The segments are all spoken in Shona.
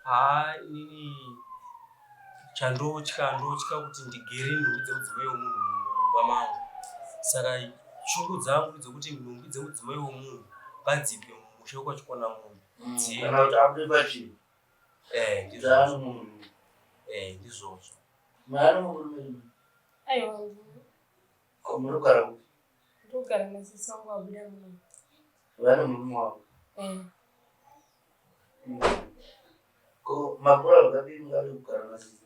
Inini ndotya kuti ndigere nhumbi dzemudzimai womunhu mumba mangu. Saka shungu dzangu dzokuti nhumbi dzemudzimai womunhu ngadzipe mushure kwachikona munhu. Kana kuti abude pachii? Ndizvozvo. Mari murume. Aiwa. Munogara kupi? Ndogara nasisi wangu abuda muno. Vane murume wako? Ko makura vakadini ngari kugara nasisi?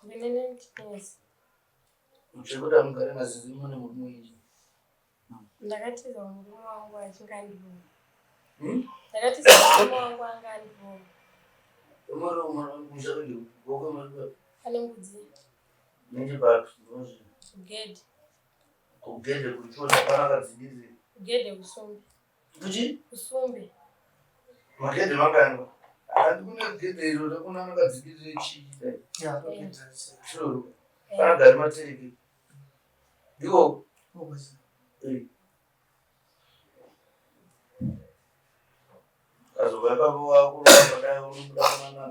Ndinene chikezi. Uchikuta mugare nasisi mune murume inji? Ndakatiza murume wangu achingandiona. Ndakatiza murume wangu angandiona. Mushakandi goko mari ane mbudzi. Nini batu? Kugedhe. Kugedhe kuchona panaka dzidiri? Kugedhe kusumbe. Kuchi? Kusumbe. Magedhe mangani? Andikune gedhe iro rekuna nakadzidiri chii? Chiro. Panagari materiki. Ndiko? Azovaka wako wakadai unobuda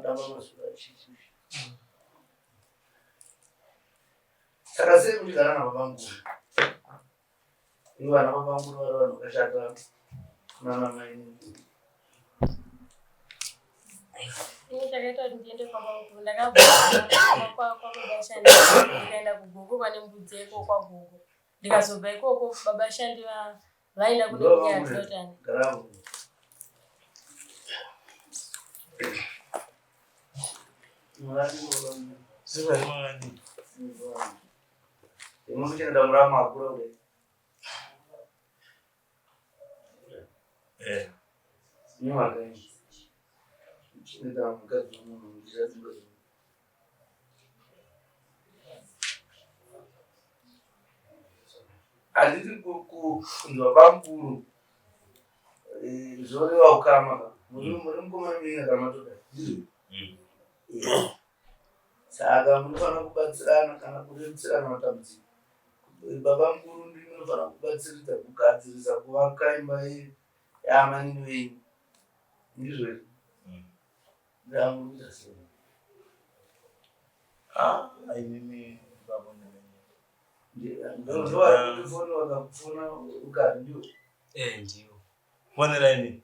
damba masura chichi. Saka sei kutigara nababa mukuru? Ivo vana baba mukuru vari vanhu vakashata namamai. Ini chakaita kuti ndiende kwamba mukuru ndakabva kwababa Shandi ndikaenda kuGogo pane mbudzi yeko kwaGogo. Ndikazobva ikoko baba Shandi vaenda kune Nyadzotani. Siva imani. Imuchenda murama akura ule. Ni magani. Nda mukadzi munhu ndizadzimba. Anditi kunzwa bamukuru. Zvoreva ukama. Muri mukomana mwenye kamatoda. Saka munofanira kubatsirana kana kurerusirana matambudziko. Baba mukuru ndiye unofanira kubatsiridza kugadzirisa kuvaka imba yaamai venyu. Ndizvo here? Ndamuita sei? Inini baba nene. Ndovari kufona wakafona ukari ndiwo? Ndiwo. Fonera ini?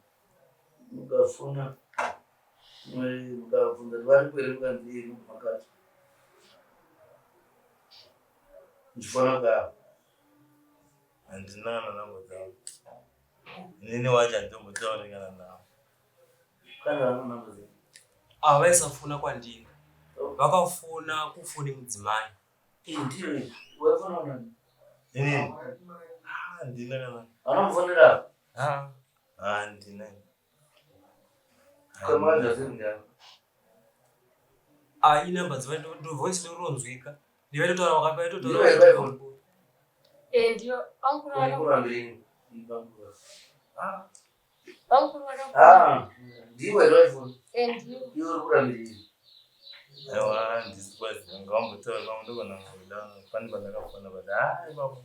Mukafona. Mukabvunza vari kueremuka ndiye makati. Ndichifona kugara. Handina namba dzavo. Inini wacho handitombotaurikana navo. Kana vana namba dzavo? Vaisafona kwandiri. Vakafona kufone mudzimai. Ndiyo. Waifona nani? Inini? Handina kana. Vanomufonera? Handina. Kwemanja zvinga. Inamba dzavo voice ronzwika. Ndivaitotaura wakapaito taura. Ndiyo. Bamukuru wakambiri. Bamukuru wakambiri. Ndiwe roifona. Ndiyo. Iwe uri kurambiriri. Aiwa ndisikwazi ngambotaura kwamundogona kuda pani pandakafona kuti baba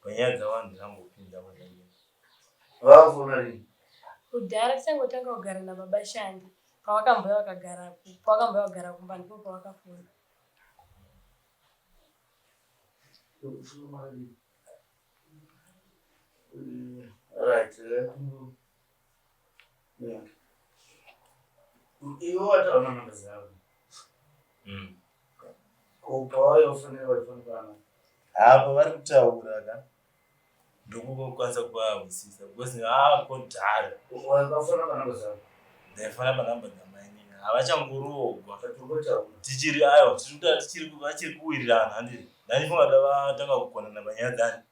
panyaya dzavanhu ndakambopinda kwandangeni. Vakafona rini? Kudhara tichangotanga kugara nababa Shandi. Pavakambouya vakagara kumba ndipo pavakafona. Right. Iwe wataona namba dzavo. Kupa wayofanira waifanirana. Apa vari kutaura ka ndokukwanisa kuvawisisa because kodhara wakafona panamba dzavo. ndaifana panamba dzamainini havachangorogwa Taturikotaura tichiri aiwa vachiri kuwirirana handii ndanifunga da vatanga kukonana panyaya dzani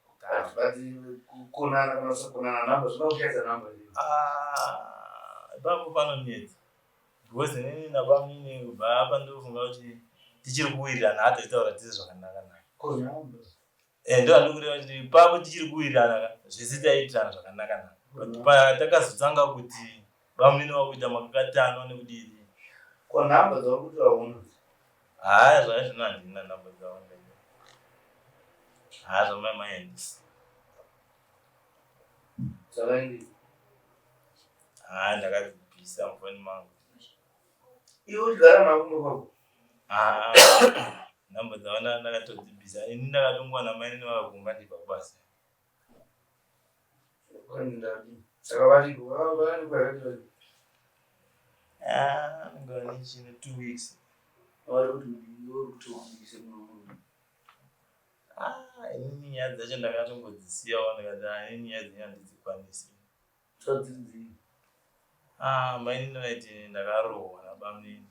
kukonana kana usakonana namba zvinokuchaisa namba ipapo panonetsa because inini napamini kubva apa ndofunga kuti tichiri kuwirirana hadzitaura tisi zvakanaka nako ndo andokureva kuti ipapo tichiri kuwirirana zvese taitirana zvakanaka nako patakazotanga kuti bamunini wakuita makakatanwa nekudii ko namba dzakuti vaona zvaizvino handina namba dzawanda zvamaimaendisi dzavaindi ndakazibvisa mufoni mangu Iwe gara nakuno kwako. Namba dzaona ndakatodzibvisa. Ini ndakatongwa namai nevakakumba ndi babasa. Kwani ndadi. Saka vari kwakati. Ngani chine 2 weeks. Vari kuti uise muno. Ini nyaya dzacho ndakatongodzisiyawo ndikati ini nyaya dzenyu handidzikwanisi. Tadzidzi. Maini vaiti ndakarohwa nabamnini.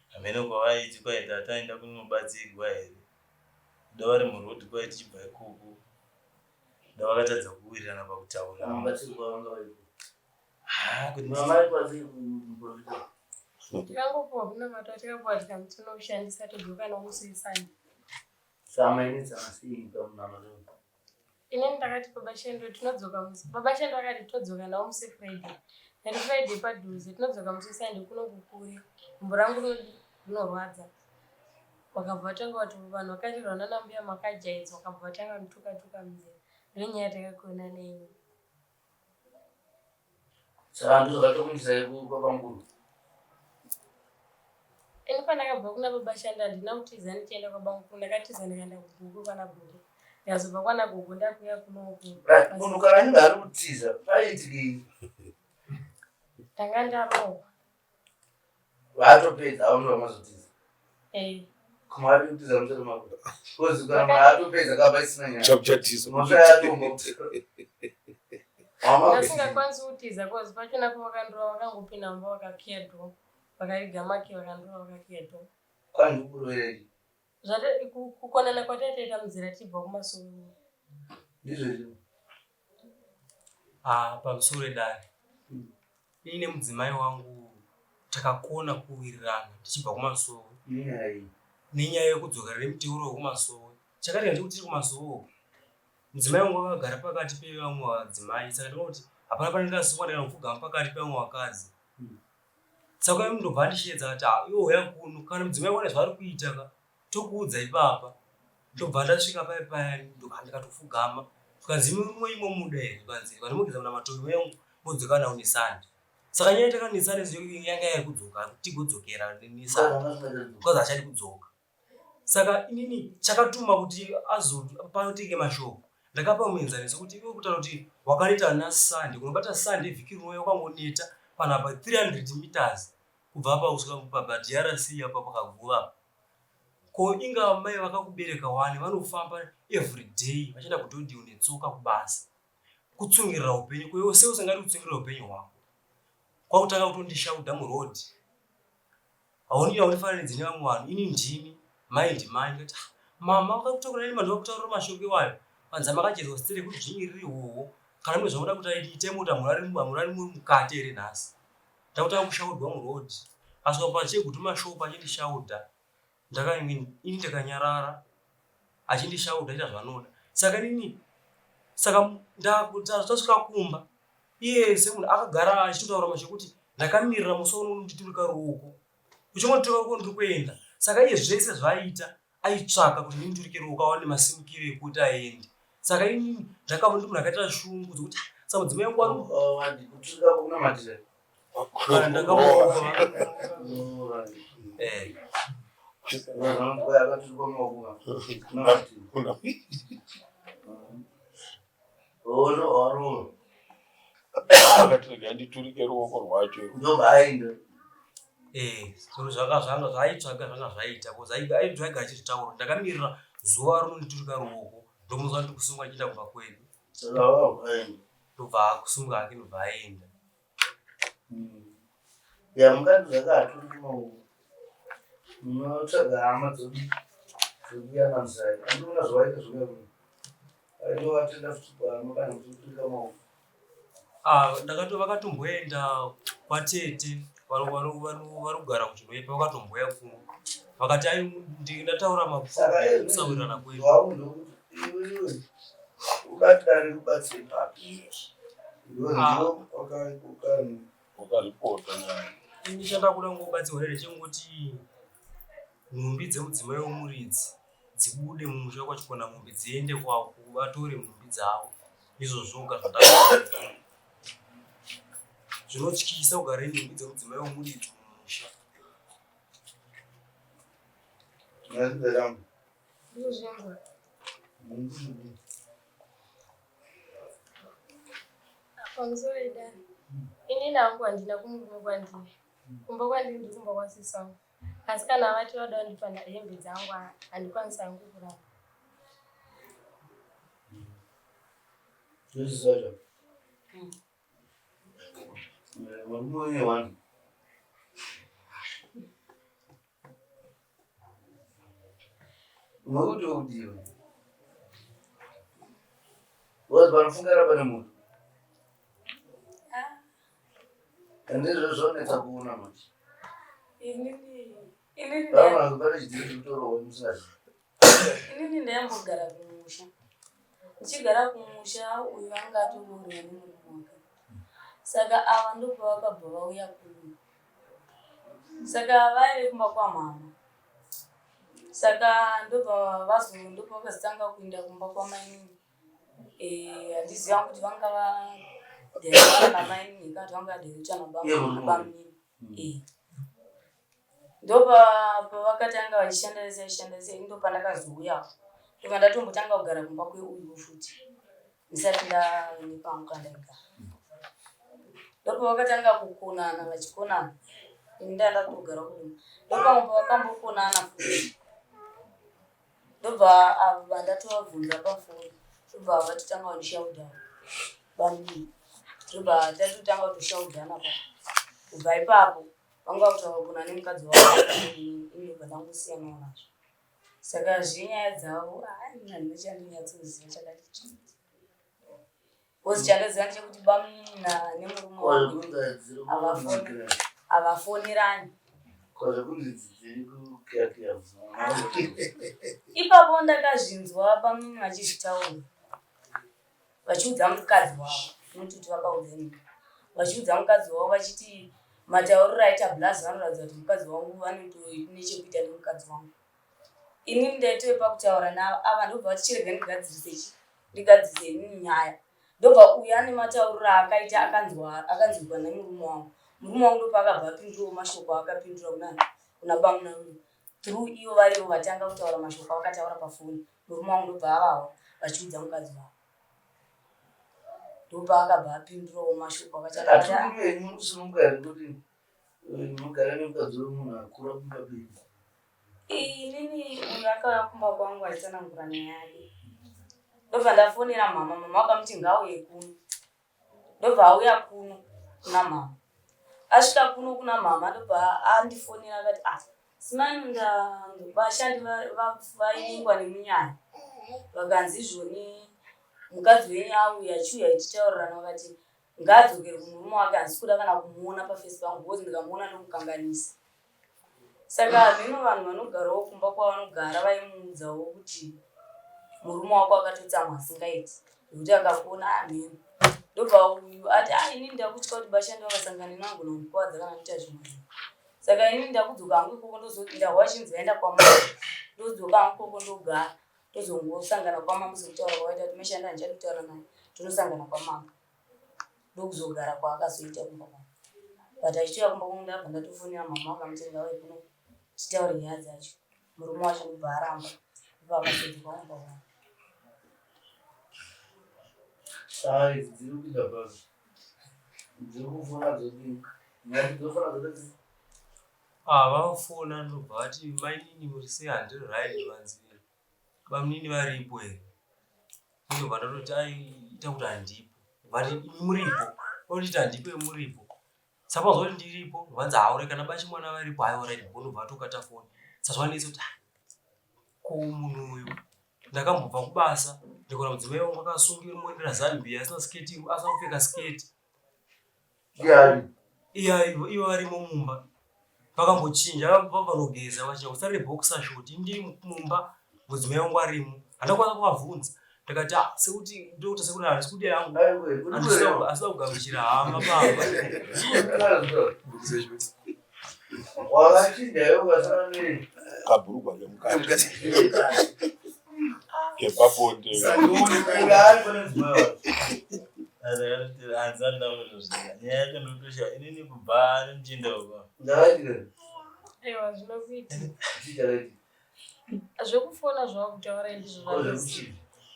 Hamene kwavaiti kwaita taenda kunobatsirwa here. Davari murodhi kwai tichibva ikoko. Ndavakatadza kuwirirana pakutaura. Batsirwa vanga varipo. Kuti mamai kwazi kuprofita. Tikangopuwa kuna mata tikapuwa tinoushandisa todzoka nomusiisani. Samaini dzakasii pamunama zvo. Inini ndakati babashendo tinodzoka musi. Babashendo akati todzoka nawo musi Friday. And Friday padhuze tinodzoka musi Sunday kunokukuri. Gumbo rangu rinorwadza. Wakabva tanga kuti vanhu vakarirwana nambuya makajaidzwa wakabva tanga kutuka munzira. Nenyaya takakona neyo. Saka ndozvakatokuitisai kupapanguru. Ini pandakabva kuna babashanda handina kutiza ndichienda kwabangu ndakatiza ndikaenda kugugu kana gugu. Ndikazobva kwana gugu ndakuya kunoku. Munhu kana anenge ari kutiza paitikei. Ndanga ndarohwa. Vatopedza aunova mazotiza. Kumari kutiza musoro mako. Kozi kana maatopedza kaba isina nyaya. Chapchatizo. Moshayatombo. Ndasingakwanisi kutiza kozi pachona pavakandova vakangopinda mba vakakiyato. Vakarigamaki vakandova vakakiyato. Kwani kukurwerei? Zvate kukonana kwataitaita muzira tibva kumasoro. Ndizvo izvo. Pamusoro edare. Ine mudzimai wangu takakona kuwirirana tichibva kumasoro. Nenyaya yekudzokera nemuteuro wekumasoro. Chakati ndiri kuti kumasoro. Mudzimai wangu akagara pakati pevamwe vadzimai saka ndinoti hapana pandingasikwa ndikaenda kupfugama pakati pevamwe vakadzi. Saka ndobva ndishedza kuti iwo uya kuno kana mudzimai wane zvaari kuita tokuudza ipapa. Ndobva ndasvika paya ndikatofugama. Tukanzi mumwe imo muda here tukanzi vanimugidza muna matombo yangu modzoka nawo nesandi. Saka nyaya takanisana yanga yari kudzoka tigodzokera nesandi. Because achadi kudzoka. Saka inini chakatuma kuti azopatenge mashopu. Ndakapa muenzaniso kuti iwe kutaura kuti wakaneta nasandi kunobata sandi vhiki rinouya wakangoneta panapa 300 meters kubva apa kusvika paDRC apa pakaguva. Ko inga mai vakakubereka wani vanofamba every day vachienda kudhodhi unetsoka kubasa. Kutsungirira upenyu kwewe sewe usingari kutsungirira upenyu hwako. Kwakutanga kutondishaudha murodhi. Hauni yaunifanira nedzine vamwe vanhu ini ndini mai ndimai ndikati mama wakakutokona neni vanhu vakutaurira mashoko iwayo. Panza makachedzwa stere kuti zvinyiriri uwowo kana mwe zvamuda kuti aite muta murari muri mukati here nhasi. Ndakutanga kushaudwa murodhi. Aswa pachegutuma mashopu achindishaudha. Ini ndakanyarara achindishaudha ita zvanoda. Saka nini tasvika kumba iye semunhu akagara achitotaura mashoko kuti ndakamirira musoro unonditurika ruoko. Uchingotuka ruoko ndiri kuenda. Saka iye zvese zvaaita aitsvaka kuti ndimuturike ruoko awane masimukiro ekuti aende. Saka inini ndakava ndi munhu akaita shungu dzokuti saka mudzimai wangu kuturika kuna matira. Kana ndakamuona. Akatirega nditurike ruoko rwacho. Ndobaenda. Zviro zvanga zvaitsvaga zvanga zvaita because aibvaga achizvitaura ndakamirira zuva rinonditurika ruoko ndomuza ndikusungwa achienda kumba kwedu. Ndobva akusumuka hake ndobva aenda. Mungati zvakaturika maoko. Munotsvaga hama dzokuyana muzai. Andiona zvawaita zvakadaro. Aiwatenda futi mukana kuturika maoko. Vakatomboenda kwatete vari kugara kuchinoipa vakatomboya kuno vakati ndataura makusawirirana kwedu. Iwe ubatidare kubatsira papi. Ukaripota nyaya. Ndishanda kuda ngobatsirwa here chingoti nhumbi dzemudzimai womuridzi dzibude mumusha kwachikona mombe dziende kwavo vatore nhumbi dzavo. Izvo zvoga zvandakaita. Zvinotyisa kugara nhumbi dzemudzimai womuridzi mumusha. Ngazidzarambo. Ndizvimbo. Pamusoro idani. Ini nangu handina kumurume kwandiri. Kumba kwandiri ndiri kumba kwasisi wangu. Asi kana vati vada kundipa hembe dzangu handikwanisa hangu kuramba. Ndozvizacho. Murume wenye wangu. Unokudiwa. Wazvanofungara pane munhu. Ndizvo zvonetsa kuona manje. Inini ndayambogara kumusha. Ndichigara kumusha uyu anga atororwa nemurume wake. Saka ava ndobva vakabva vauya kuno. Saka vaive kumba kwamama. Saka ndobva vakazotanga kuenda kumba kwamainini. Handiziva kuti vanga vadhera namainini kuti vanga dheruta nabamini. Ndopa pavakatanga vachishandisa indopa ndakazouya. Ndobva ndatombotanga kugara kumba kweuyu futi. Ndisati ndaonekwa mukandagara. Ndopa vakatanga kukonana vachikonana. Ndatogara kuno. Ndopa vakambokonana futi. Ndobva ava ndatovabvunza pafoni. Ndobva vatotanga kundishaudhana. Bamini. Ndobva tatotanga kutoshaudhana pa. Kubva ipapo vanga kutaura kuna nemukadzi wavo ndobva ndangosiyana nazvo. Saka zvinyaya dzavo ndinochandinyatsouziva chakati chii. Kozi chandoziva ndechekuti bamini nemurume wavo havafonerani. Ipapo ndakazvinzwa bamini vachizvitaura. Vachiudza mukadzi wavo. Nokuti vakaudza nyika. Vachiudza mukadzi wavo vachiti matauriro aita Blazi vanoratidza kuti mukadzi wangu nechekuita nemukadzi wangu. Inini ndaitoe pakutaura nava ndobva vachirega ndigadzise inini nyaya. Ndobva uyu ane matauriro akaita akanzwirwa nemurume wangu. Murume wangu ndopa akabva apindurawo mashoko akapindura kuna bamuna uyu. Through ivo varivo vatanga kutaura mashoko akataura pafoni. Murume wangu ndobva avawo vachiudza mukadzi wavo. Ndopa akabva apindurawo mashoko akataura. Inini uyu akauya kumba kwangu achitsanangura nyaya yake. Ndobva ndafonera mama. Mama akamuti ngauye kuno. Ndobva auya kuno kuna mama. Asvika kuno kuna mama ndobva andifonera akati simani vashandi vainingwa nemunyaya. Vakanzi izvoni mukadzi wenyu auya achiuya achitaurirana vakati ngaadzokere kumurume wake handisi kuda kana kumuona pafesi pangu because ndikamuona ndomukanganisa. Saka zvino vanhu vanogarawo kumba kwavanogara vaimuudzawo kuti murume wako akatotsamwa asingaiti. Nokuti akakuona mheni. Ndobva uyu ati inini ndakutya kuti bashandi vakasangana nangu nomukwadza kana kuita zvimwe. Saka inini ndakudzoka hangu ikoko ndozodinda chinzi vaenda kwamama. Ndodzoka hangu ikoko ndogara. Tozongosangana kwamama sekutaura kwaita kuti meshanda ndichatotaura naye. Tonosangana kwamama. Ndokuzogara kwaakazoita kumba kwangu. But achitoya kumba kwangu ndabva ndatofonera mama akamuti ngauye kuno titaure nyaya dzacho. Murume wacho ndobva aramba. Ndobva akazodzoka kumba kwangu. Dziri kuita basa. Dziri kufona dzodini. Nyaya dzofona dzodini. Vafona ndobva vati mainini muri sei handiri right vanzi bamunini varipo here. Ndobva ndatoti ita kuti handipo. Vari muripo. Vanoti handipo muripo. Saka kuti ndiripo vanzi haure kana bachi mwana varipo hayo right ndobva atokata foni. Sazvanetsa kuti ko munhu uyu ndakambobva kubasa ndikona mudzimai wangu akasungira muendera Zambia asina sketi asina kupfeka sketi. Ivo varimo mumba. Vakambochinja vanogeza vachida kusarire boxer short ndiri mumba mudzimai wangu arimo. Handakwanisa kuvabvunza. Ndakati sekuti ndokuti sekuti handisi kudi yangu. Asina kugamuchira hama baba. Wakachinja ukasana nei? Kabhurugwa kemukati. Kepaponde. Anzanda unozviziva. Nyaya yacho ndotosha inini kubva ndinda baba. Ndakati. Aiwa zvinokuita. Chicha ready. Zvekufona zvava kutaura ndizvo zvanoziva.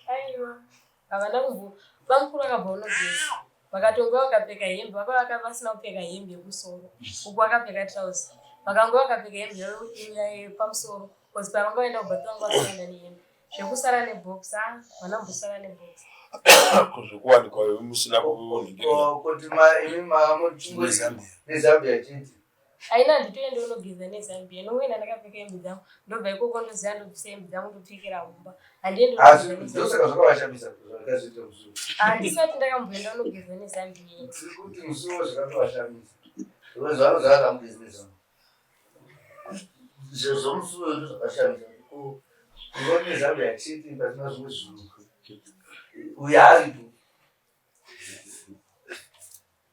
Aiwa, havana kumbo bamukuru akabva unogeza. Vakatonga vakapfeka hembe, vakavaka vasina kupfeka hembe yekusoro. Uku vakapfeka trouser. Vakanga vakapfeka hembe yepamusoro. Kozi pavanga vaenda kubva vanga vasaenda nehembe. Zvekusara nebox, vana mbosara nebox. Kuzvikuwanikwa musina kuningira. Kuti imi mamuchingwe nezambia chete. Aina nditoenda unogeza nezambia. Nomwena ndakapfeka hembe dzangu. Ndobva ikoko ndoziva ndobvisa hembe dzangu ndopfekera humba. Handiendi unogeza nezambia. Ndosaka zvakavashamisa zvakazoita musuwo. Handisati ndakamboenda unogeza nezambia. Tiri kuti musuwo zvakavashamisa. Zvanoziva akamugeza nezambia. Zvomusuwo ndozvakashamisa. Ngone zambia chete pasina zvimwe zvinhu. Uya aripo.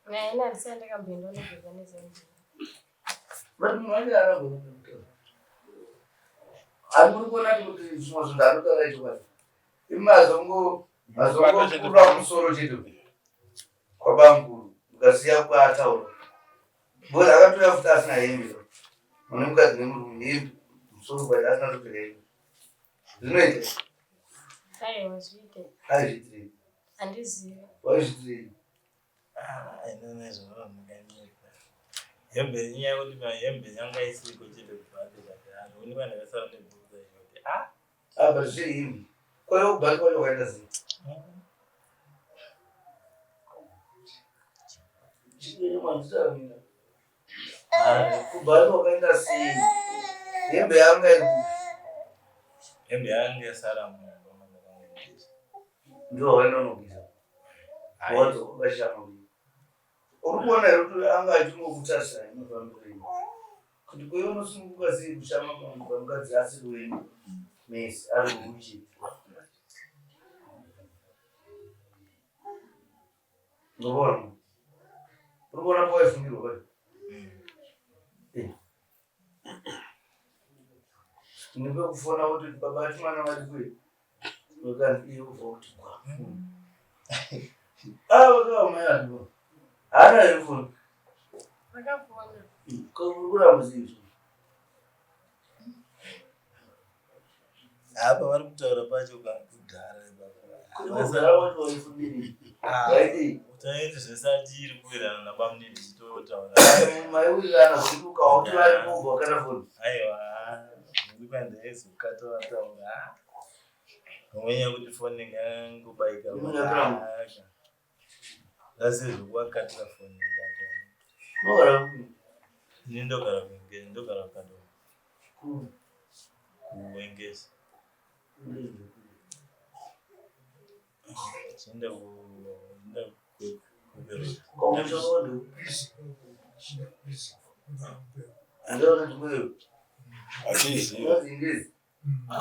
Aina handisati ndakamboenda unogeza nezambia. Manje arabo. Amurikona kuti zvimwe zvinhu anotaura icho. Imazongo kura musoro chedu. Kwabanguru. Ukasiya kwaataura. Bora akatoya futi asina hembe. Munokadzi nemurume hembe. Musoro kwaita asina kupfeka hembe. Zvinoita. Aiwa zviite. Azvitiri. Handizivi. Wazvitiri. Ina nezvona mukanyika. Hembe nyaya kuti hembe yanga isiko chete kubate zvakare. Unikwa ndakasara nebhuza yote. Apa zvihembe. Kwa hiyo kubate kwacho kwaita sei? Chikeni mwanzita mina. Kubate kwakaita sei? Hembe yanga iri hembe yanga yasara munhu. Ndio waenda unogeza. Wote ukashama mimi. Urikuona kuti anga achingokutasa inofambira. Kuti kweyo unosunguka sei kushama pamukadzi asiri wenyu. Mesi ari kuchi. Ngobona. Urikuona kwa ifungiro kwa. Nipe kufona kuti baba chimwana wali kwe. Nokani iyo vote kwa. Wakawa mayani. Ana yefuna. Vakapona. Kukura muzivu. Apa vari kutaura pacho kudhara baba. Kudhara watu waifundiri. Right. Utaenda zvesatiri kuirana nabamuni ndichitotaura. Maiurirana kuti ukaoti vari kubva wakana foni. Aiwa. Ndikwa ndezokataura taura. Umenya kuti foni ngangobaika. Asi zvokakatira foni ngato. Nogara kuti ndogara kunge ndogara kado. Kuwengeza. Chinda Komuchodo. Ando ndimwe. Achisi. Ngezi.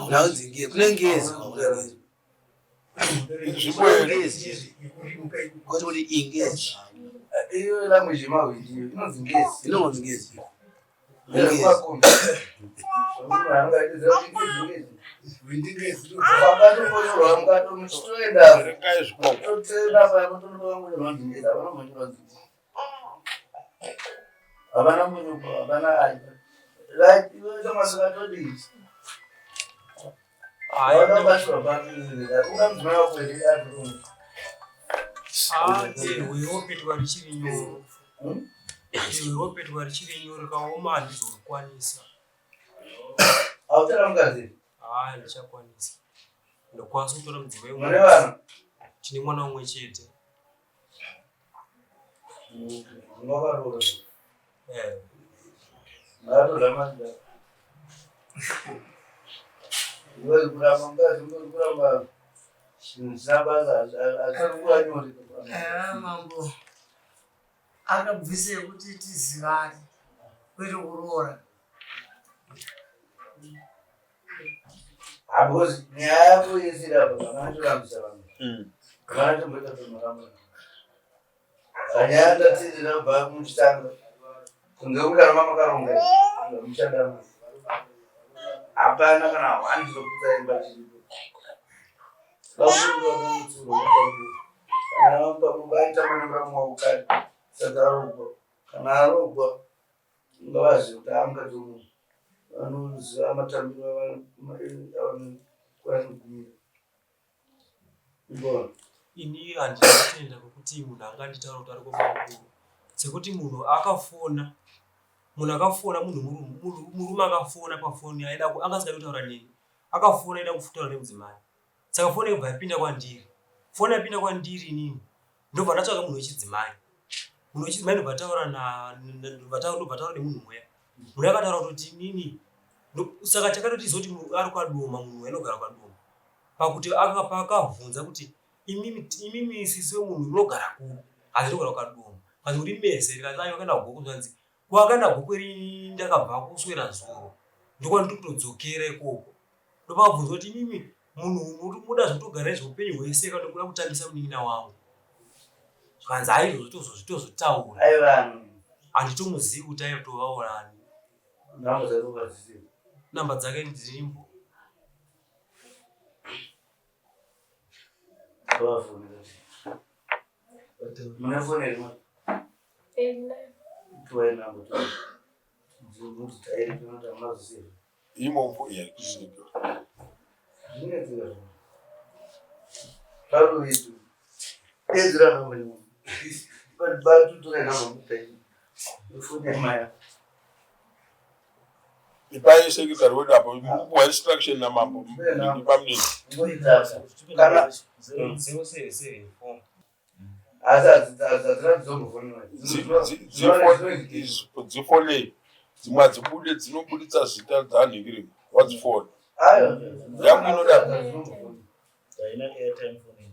Unauzingie kunengezi kwaulengezi. Zvibwezi. Kwati ingezi. Iyo language mawindi inonzi ngezi. Inonzi ngezi. Ngezi. Anga itiza ngezi. Windi ngezi. Baba tokoyorwa mukato muchitoenda. Rekai zviboko. Totenda pa mutondo wangu inonzi ngezi. Abana munonzi. Abana munonzi. Abana ai. Like iwe kama sikatodi. Wana bashwa babi. Una mzima wako ile atu. Wewopetwa richiri nyoro. Wewopetwa richiri nyoro kaoma handizorikwanisa. Autara mkazi? Ndichakwanisa. Ndokwanisa kutora mudzimai umwe. Mune vana? Tine mwana umwe chete. Ngavarora. Ngavarora manda. Iwe kuramba mkazi, iwe kuramba Sabaza atakura nyori. Mambo. Akabvise kuti tizivane. Kwete kuroora. Because nyaya yako yesira baba vanotambisa vanhu. Vanotomboita zvemaramba. Kanyaya ndatirira baba muchitanga. Kunge ukaramba makaronga. Muchadama. Hapana kana wani zokuta imba chiripo. Vafunga kuti unotambuka. Kana ukaita manamba ukati sadarogwa. Kana arogwa ngavazi kuti anga tomu. anoziva matambiro avanogumira. Ini handinatenda kuti munhu anganditaura kuti ari kwamanguru sekuti munhu akafona murume akafona pafoni angasingadi kutaura neni akafona aida kutaura nemudzimai saka foni yobva yapinda kwandiri foni yapinda kwandiri inini ndobva ndatsvaga munhu wechidzimai ndobva taura nemunhu muya munhu akataura kuti inini saka takatoti zoti ari kwadoma munhu anogara kwadoma pakuti pakabvunza kuti imimi sisi wemunhu unogara kuno asi ndogara kwadoma kasi kuti mese rikati wakaenda kugoko zvanzi kwakaenda goko rini ndakabva kuswera zuro ndokwandi kutodzokera ikoko ndopabvunza kuti imimi munhu muda zvotogara nezveupenyu hwese kana kuda kutambisa munin'ina wangu zvanzi aizvozvitozotaura handitomuzivi kuti aitovaurani namba dzake ndirimbo Imo yakusika. Ipai secretary wedu hapo mwa instruction na mambo ndipamni kana dzifone dzimwe dzibude dzinobuditsa zita dzanhingiri wadzifone yangu inoda haina airtime phone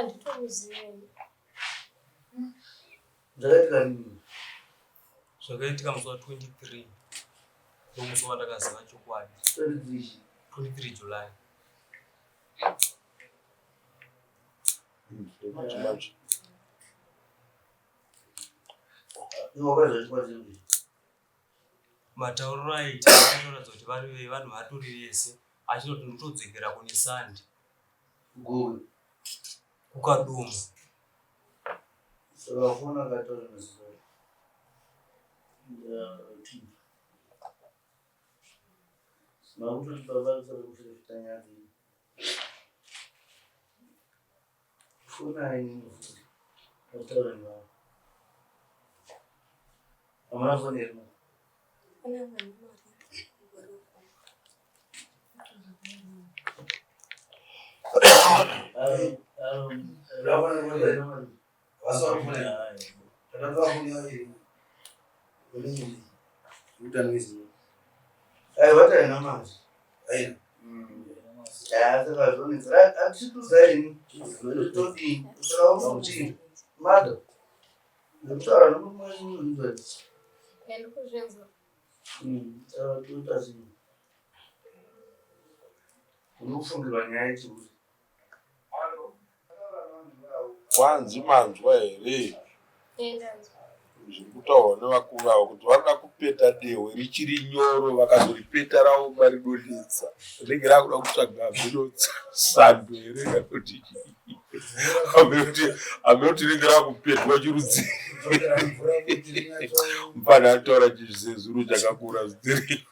nditomuzivi zvakaitika musi wa23 nomusi wandakaziva chokwadi 23 July. Matauriro aita akatoratidza kuti vari vanhu vatori vese achinoti ndotodzokera kune Sandi kukadoma wanzi manzwa here zvekutaurwa nevakuru avo kuti vanoda kupeta dehwe richiri nyoro vakazoripeta ravo maridonetsa rinenge rakuda kutsvaga sando here kana kuti amekuti rinenge rakupetwa chirudzii mufana ataura chizezuru chakakura zitiri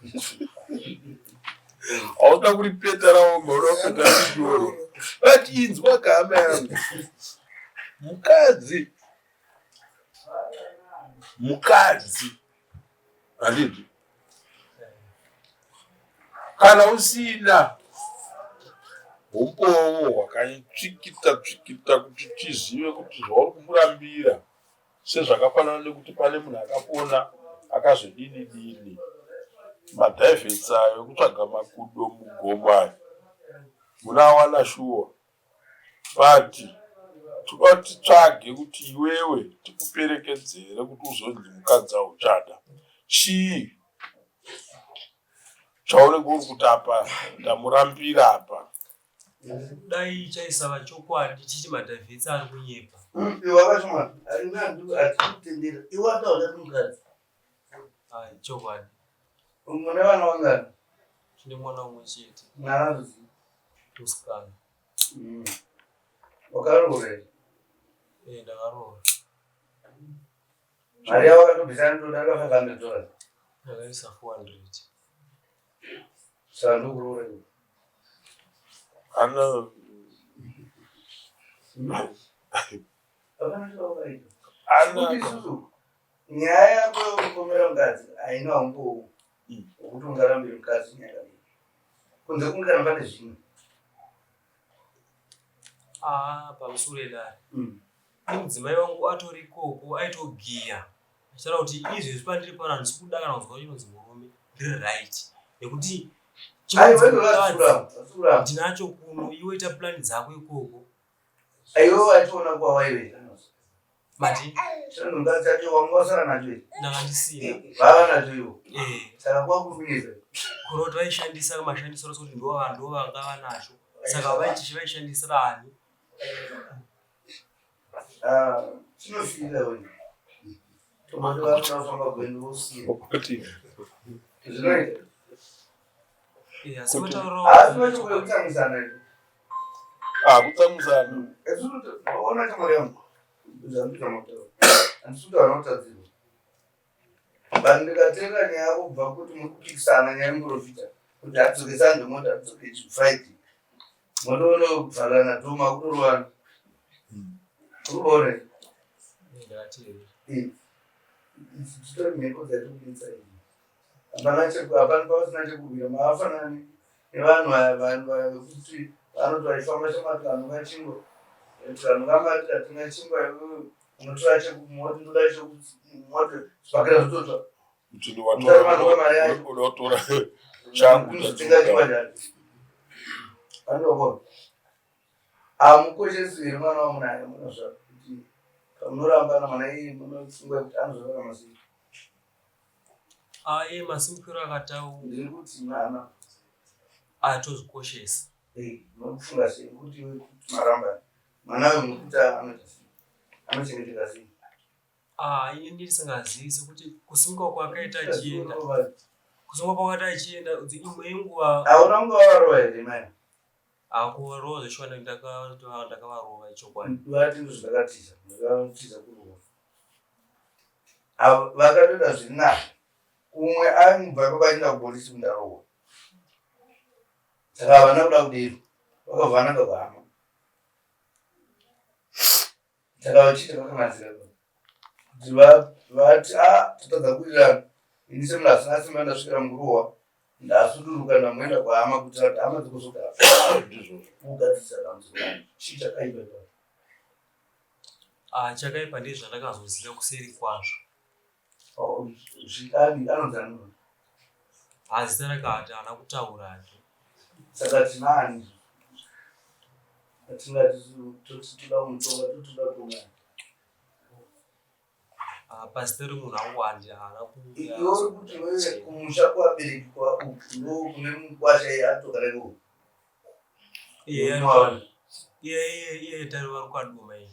hauda kuripeta ravo maoda kupeta rinyoro but inzwa gama yangu mukadzi handiti kana usina umbowo hwakatsvikita kuti tizive kuti zvauri kumurambira sezvakafanana nekuti pane munhu akapona akazodini madhaivhets ayo ekutsvaga makudo mugomo ayo munawana shuwa but toda titsvage kuti iwewe tikuperekedzere kuti uzonzi mukadzi auchada chii chaunenge uri kuti apa ndamurambira apa dai chaisava chokwadi tichiti madhaivhets ari kunyepa chokwadi tine mwana umwe chete musikana wakaroora ndakaroora Mari yao wakatobvisa ndoda $500. Ndakaisa 400. Saka ndokuroora. Ana Kuti isusu nyaya yako yokukomera mukadzi haina ungowo wokuti ungarambire mukadzi nyakadii kunze kunge kana pane zvimwe. Pamusoro edare mudzimai wangu atori ikoko aitogiya achitaura kuti izvezvi pandiri pana ndisi kuda kana kuzwa inonzi murume ndiri right nekuti ndinacho kuno iwe ita plani dzako ikoko. Aiwo achiona kwawaiweta mati mukadzi acho wanga wasara nacho ndanga ndisina vava nacho iwo saka kwakuruminyeza kuroti vaishandisa mashandisiro sekuti ndo vanga vanacho saka vaishandisirani. Chinofira wena tomati vanofamba gwendo vosiya zvinoita asi mataurokutamisana kutamisana ona chamari yangu handisuti vanotadzirwa bani ndikatenga nyaya kubva kuti mukupikisana nyaya yemuprofita kuti adzoke sanje moti adzoke chifriday motoona kubvarana dhoma kutorovana kuone dzitori mheko dzatikuisa hapana pasina chekuvira maafanani nevanhu aya vekuti vanoti vaifamba chamati vanhu vachingwa vanhu vamati hatina chingwa unotora chekumoti ndoda chekumoti zvipakira zvototsva mari yacho kuzotenga chingwa chati anokona hamukoshesi here mwana wamunaye munozva kuti pamunoramba namwana iyi munofunga kuti anozvarama sei. Masimukiro akataura ndiri kuti mwana atozvikoshesa nokufunga sei kuti maramba mwana uyu nokuti anochengeteka sei. Ini ndisingazivi sekuti kusimuka kwakaita achienda kusimuka kwakaita achienda imwe yenguva hauna kunge wavarova here mai akuvarova zvishwana ndakavarova ichokwadi vati ndozvakatiza ndakatiza kurova vakatoda zviri navo umwe amubva pakaenda kupolisi kundarohwa saka havana kuda kudero vakavhananga kuhama saka vachiita vakanazira kuti vati tatadza kuwirirana ini semunasina asima ndasvika mukurohwa ndasuduruka ndamoenda kuhama kuitira kuti hama dzikuzogara kugadzisa dambudziko chii chakaipa ipapo. Chakaipa ndezvandakazoziva kuseri kwazvo. Zvikani anozanwa hazita rakati haana kutaura saka tinani atingati toda mutonga totoda kutonga pasiteri munhu angwandi haana iwe kuti wewe kumusha kwabereki kwako ndo kune mukwasha atogareko iye tari vari kwaduma iyi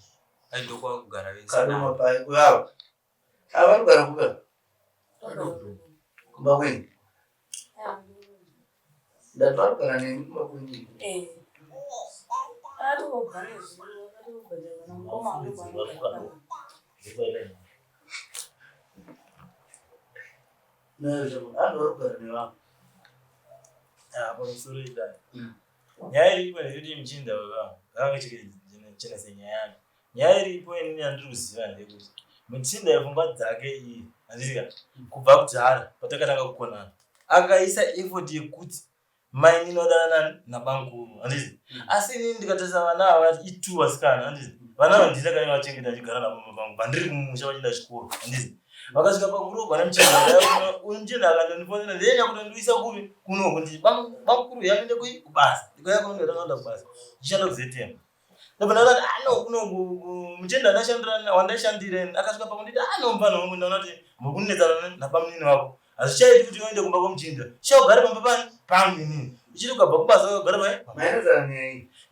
aidokwa kugara vesadoma pai kuyava ava kugara kuka kumba kwenyu ndatwarugara nemi kumba kwenyu andorugara nevanhu pamusoro idai nyaya iripo ndekuti muchinda wevanhu akanga china senyaya yangu nyaya iripo inini yandiri kuziva ndekuti muchinda wepfungwa dzake iyi handitika kubva kudhara patakatanga kukonana akaisa effort yekuti maini nodana nabankuru handiti asi inini ndikatarisa vana ava itu vasikana handiti vana vandita kana vachengeta achigara navo mubangu pandiri kumusha vachinda chikoro handiti vakasvika pakurogwa nemuchinda uyu muchinda akandonifonera ndenya kuti ndiisa kuvi kunoku nditi bankuru yanoende kubasa ndikauya kunonge takaenda kubasa ndichishanda kuzetema ndobva ndakati kunoku muchinda wandashandire akasvika pakunditi mufana wangu ndaona kuti mukunetsana napamunini wako hazvichaiti kuti uende kumba kwomuchinda chichagara pamba pangu inini ichiri ukabva kubasa ukagara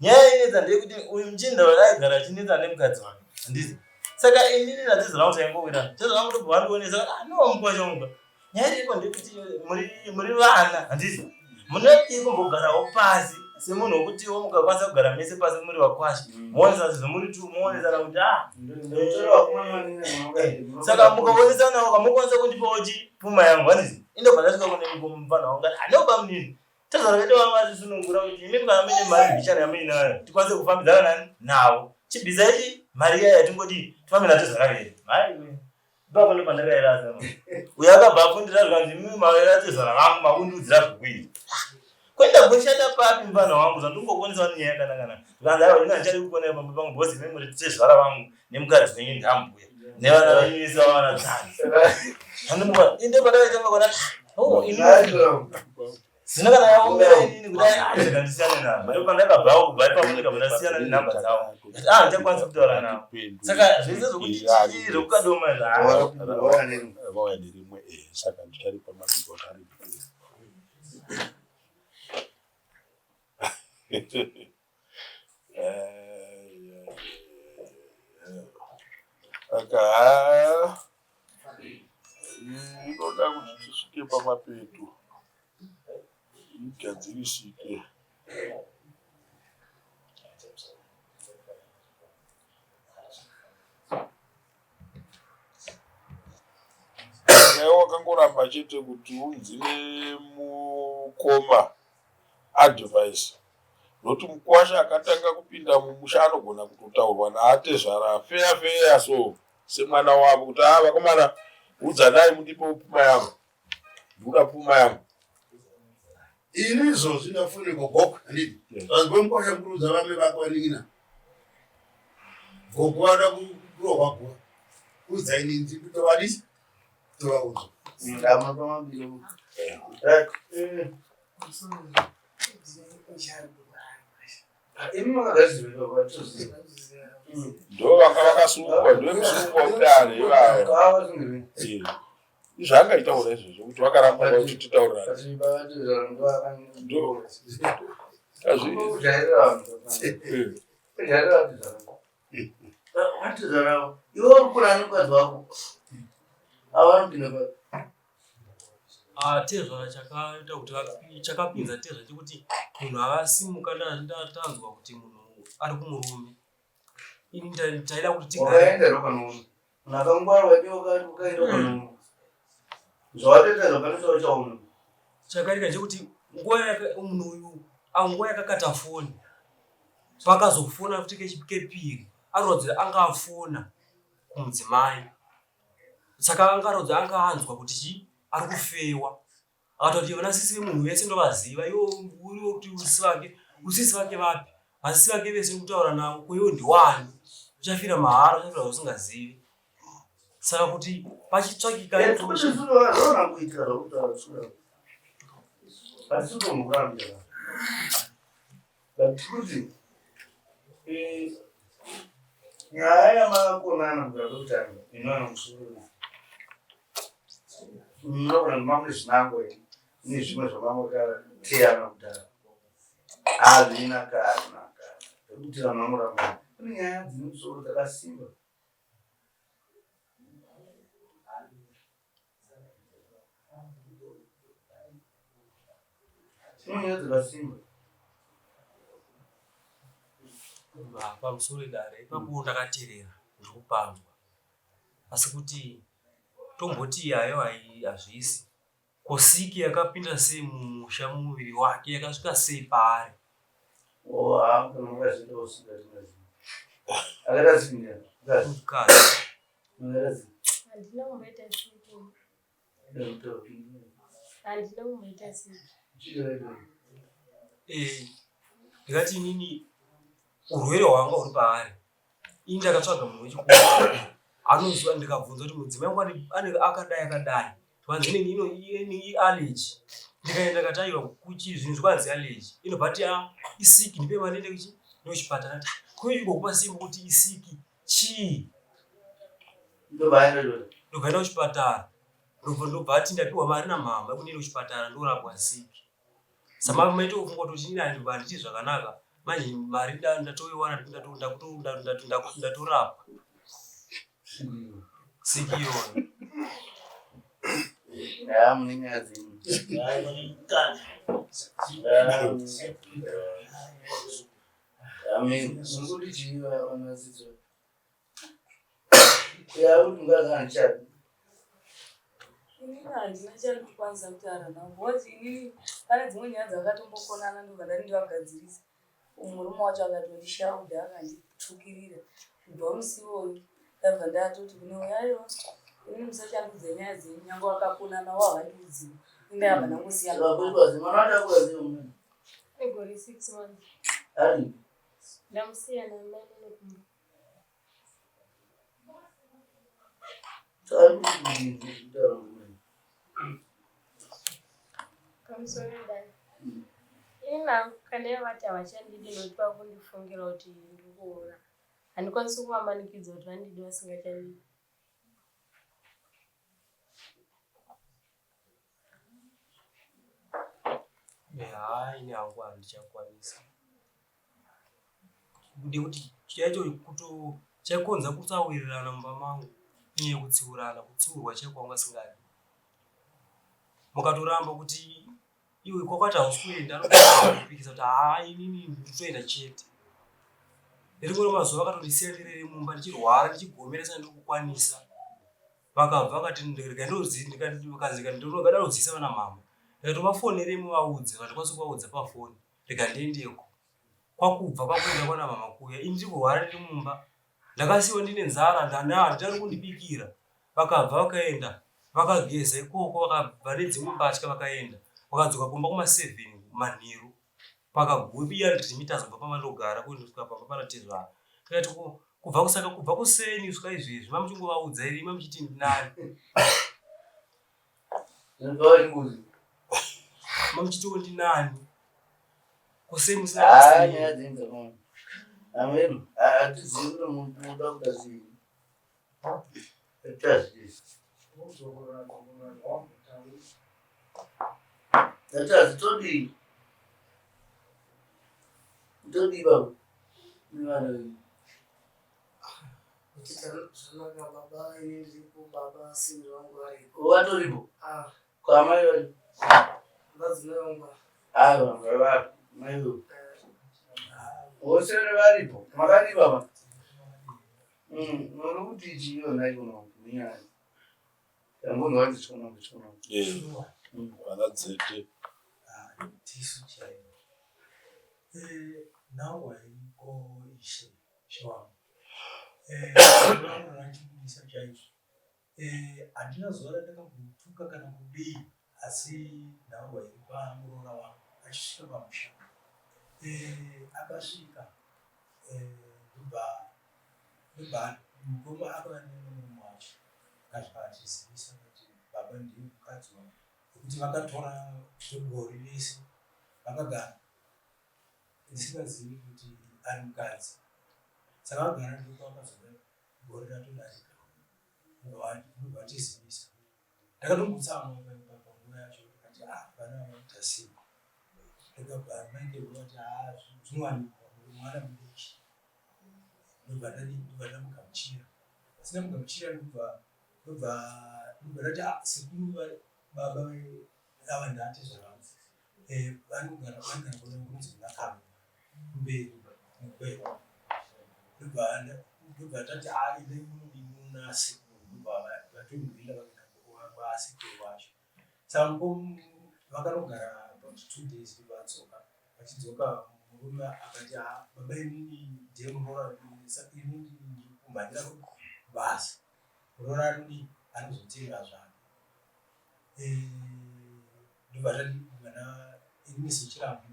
nyaya inetsa ndeyekuti uyu muchinda aigara achinetsana nemukadzi wake handiti saka inini ndatizira kuti aingowira tezvaa kutobva wandionesa mukwachomba nyaya iripo ndekuti muri vana handiti munodii kumbogarawo pasi semunhu wekuti mukakwanisa kugara mese pasi muri vakwasha muonesana zvinhu muri tu muonesana kuti saka mukaonesanawo kamukwanisa kundipawo pfuma yangu handizi indobva ndasvika kune mufana wangu ngati anoba munini tazara kaita vangu vachisunungura kuti imi kana muine mari mbichana yamuinayo tikwanise kufambidzana navo chibvisa ichi mari iya yatingoti tifambe natezvaraveri maiwe ndopano pandakairasa uyo akabva afundira zvikanzi mimi mavera tezvara vangu makundiudzira zvokuita kwenda kushata papi mfana wangu zvandingokuonesa wani nyaya yakanaka zvikanzi aiwa ndina ndichadi kukuonera pamba pangu bhosi mimi muri tezvara vangu nemukadzi wenyu ndambuya nevana venyu vese vavana dzanzi andimuka inde pandakaitanga kona zina kana yaomera inini kuti ndikandisiyane navo ndo pandakabvawo kubva ipapo ndikabva ndasiyana nenhamba dzavo ndichakwanisa kutaura navo saka zvese zvokuti zvokukadoma vauya nerimwe saka ndichari pamabiko akari aka ndoda kuti tisvike pamapeto igadzirisike wakangoramba chete kuti unzine mukoma advice noti mukwasha akatanga kupinda mumusha anogona kutotaurwa naatezvara feya so semwana wavo kuti vakomana udzanai mundipe pfuma yangu ndikuda pfuma yangu ini izvozvi ndafunika gogo handiti azwe mukwasha mukurudza vame vake vaningina gogo vada kurohwa guva udzaini nzimbi tovadisa tovaudza ndama pamabilo imi makagaziva vatoziva ndo vanga vakasungwa ndoemusungwa kudare ivavo izvangaitaura izvozvo kuti vakaramba kuti titaurira iwe uri kurani mukadzi wako avanopinda tezvara chakaita kuti chakapinza tezvara chekuti munhu akasimuka ndatanzwa kuti munhu ari kumurume ini ndaida kuti tigaenderwa panomuno munhu akangwarwa ukaenda panomuno zvawatoita zvapanotaura chauno chakaita chekuti munhu uyu nguva yakakata foni pakazofona futi kechipiri anodzira anga afona kumudzimai saka angarodza anga anzwa kuti chi ari kufewa akatoti vana sisi munhu wese ndovaziva iwo uriwo kuti usisi vake vapi vasisi vake vese kutaura navo kuiwo ndiwani uchafira mahara uchafira usingazivi saka kuti pachitsvakika kuti nyaya yamakakonana mukada kutanga inowana musoro munogona mamwe zvinango nezvimwe zvamangoteyana kudhara hazvina kana ekuti vanhu vamoramba kune nyaya dzine musoro dzakasimba nyaya dzakasimba pamusoro edare ipapo ndakateerera ndiri kupanzwa asi kuti tomboti iyayo hazvisi kosiki yakapinda sei mumusha mumuviri wake yakasvika sei paari ndikati inini urwere hwanga huri paari ini ndakatsvaga munhu wechikuru anoziva ndikabvunza kuti mudzimai wangu akadai twanzi inini allergy ndikaenda kataiwa kuchi zvinhu zvikwanzi allergy inobva isiki ndipe mari ndekuchi ndochipatara kuiko kupa simba kuti isiki chii ndobvaenda kuchipatara ndobva ati ndapiwa mari namhamba yekuti ndiende kuchipatara ndorapwa siki saka maita kufunga kuti inini handibva handiti zvakanaka manje mari ndatoiwana ndatorapwa sikirona ya munenge adzini Mungudi chiva wanazizo. Ya ungaza nchati. Ini handina charikukwanisa kutaura navo. Woti inini pane dzimwe nyaya dzakatombokonana ndobva ndakagadzirisa. Murume wacho akatondishaudha akanditukirira. Kubva musi iwoyu ndabva ndatoti kune uyaiwa. Inini musachandudza nyaya dzenyu nyange wakakonana wahandiudziwa. Indabva ndangosiyana. Wakuitwa zimana ndakuziva munhu. Egore 6 months. Ari. Ndamusiyana naye nokumba. Kamusorera. Ina kana vati havachandidi nokuti vakundifungira kuti ndikuona. Handikwanisi kuvamanikidza kuti vandidi vasingachandidi. Hayi hangu handichakwanisa. Ndikuti chaicho kuto chaikonza kusawirirana mumba mangu. Iye kutsiurana, kutsiurwa chakwanga singadi. Mukatoramba kuti iwe kwakwati hausienda anopikisa kuti hayi inini nditoenda chete. Rimwe mazuva akatondisiyandirire mumba ndichirwara ndichigomeresa ndikukwanisa. Vakabva vakati ndikazika ndinogada kudzidzisa vana mama. Ndikatovafonere muvaudze vatikwanisa kuvaudza pafoni. Ndikandiendeko. Kwakubva kwakuenda kwana mama kuya ini ndikurwara ndiri mumba. Ndakasiwa ndine nzara ndari kundibikira. Vakabva vakaenda vakageza ikoko vakabva nedzimwe mbatya vakaenda. Vakadzoka kumba kuma7 manheru. Pakagubiya ndirimitazwa kubva pamandogara kusvika pamba panatezvara. Tikati kubva kuseni kusvika izvezvi mamuchingovaudza iri imwe muchiti ndinani. Mamuchitiwo ndinani. Kuseni musina. Nyaya dzenza mama. Amen. Atizivi kuti muntu unoda kuita sei. Tatazi todi. Todi baba. Niwana. Zvinaka baba ini ndiripo baba sini wangu ariko. Watoripo? Kwa mai wani? Vadzimai vangu. Baba. Mai. Osere varipo. Makati baba. Nokuti ichiyona ikono kunyanya. Yangu wandichona kuchona. Vanadzete. Tisu chaiyo. Nawo ayiko ishe shwangu. Vanachibudisa chaizvo. Handina zuva randakagutuka kana kudii asi nawo aipa muroora wangu achisvika pamusha. Akasvika ndobva mukoma akava nemuromo wacho akazvipatizivisa kuti baba ndiye mukadzi wangu kuti vakatora gori rese vakagara ndisingazivi kuti ari mukadzi saka vagara ndokavakazoda gori ratodarika ndobva tizivisa ndakatombutsamwa panguva yacho akati vana vanoita sei ndakabva mainge kuti zvinowanikwa mwana mudiki ndobva ndamugamuchira asina mugamuchira ndobva ndati sekuru baba ava ndati zvavanzi vanogara kunonzi munakame mberi mukwewa ndobva tati idai munasi ndobva vatomubvinda vakaenda kwasekuru wacho saka vakanogara 2 days vadzoka vachidzoka murume akati baba inini ndiye muroora saka inini ndiri kumhanyira basa muroora nini anozoteera zvake ndobva tati mwana inini sechiramba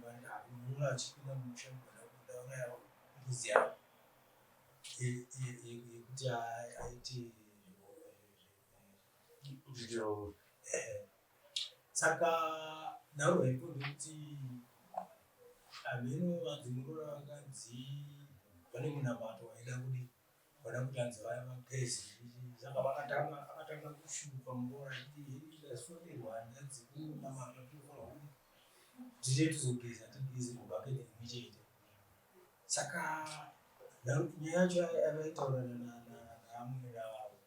muroora achipinda mumusha mugana mbuzi yavo yekuti aite saka nauro vaiko ndekuti hameno vanzi muroora vakadzi vane munamato vaida kudi vada kutanza vaya magezi saka vakatanga kushupa muroora asifonderwa hanzadzi kunamata tofanira kuti tite tizogeza tigeze mubhaketi rimwe chete saka nyaya yacho avaitaurana naamwera vavo